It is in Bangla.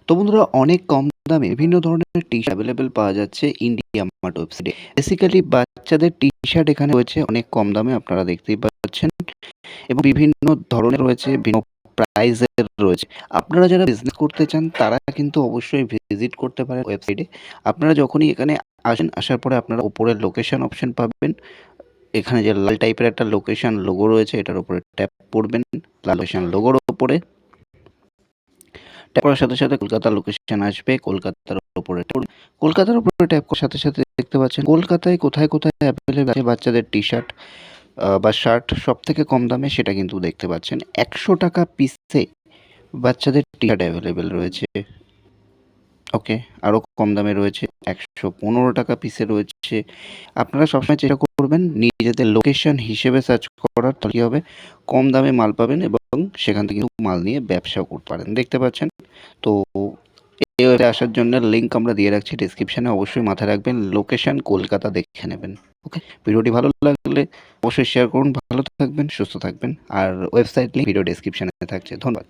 তো বন্ধুরা অনেক কম দামে বিভিন্ন ধরনের টি-শার্ট অ্যাভেলেবল পাওয়া যাচ্ছে ইন্ডিয়া মার্ট ওয়েবসাইটে। বেসিক্যালি বাচ্চাদের টি-শার্ট এখানে রয়েছে অনেক কম দামে আপনারা দেখতেই পাচ্ছেন এবং বিভিন্ন ধরনের রয়েছে, বিভিন্ন প্রাইসের রয়েছে। আপনারা যারা বিজনেস করতে চান তারা কিন্তু অবশ্যই ভিজিট করতে পারেন ওয়েবসাইটে। আপনারা যখনই এখানে আসেন, আসার পরে আপনারা উপরে লোকেশন অপশন পাবেন। এখানে যে লাল টাইপের একটা লোকেশন লোগো রয়েছে এটার উপরে ট্যাপ করবেন। লাল লোকেশন লোগোর উপরে ট্যাপ করার সাথে সাথে কলকাতার লোকেশন আসবে। কলকাতার উপরে ট্যাপ করার সাথে সাথে দেখতে পাচ্ছেন কলকাতায় কোথায় কোথায় অ্যাভেলেবল আছে বাচ্চাদের টি-শার্ট বা শার্ট সবথেকে কম দামে সেটা কিন্তু দেখতে পাচ্ছেন। ১০০ টাকা পিসে বাচ্চাদের টি-শার্ট অ্যাভেলেবল রয়েছে। ওকে, আরও কম দামে রয়েছে ১১৫ টাকা পিসে রয়েছে। আপনারা সবসময় চেষ্টা করবেন নিজেদের লোকেশন হিসেবে সার্চ করার, তাহলে কী হবে কম দামে মাল পাবেন এবং সেখান থেকে মাল নিয়ে ব্যবসাও করতে পারেন। দেখতে পাচ্ছেন তো এই ওয়েতে আসার জন্য লিঙ্ক আমরা দিয়ে রাখছি ডেসক্রিপশানে। অবশ্যই মাথায় রাখবেন লোকেশন কলকাতা দেখে নেবেন। ওকে, ভিডিওটি ভালো লাগলে অবশ্যই শেয়ার করুন। ভালো থাকবেন, সুস্থ থাকবেন। আর ওয়েবসাইট লিঙ্ক ভিডিও ডেসক্রিপশানে থাকছে। ধন্যবাদ।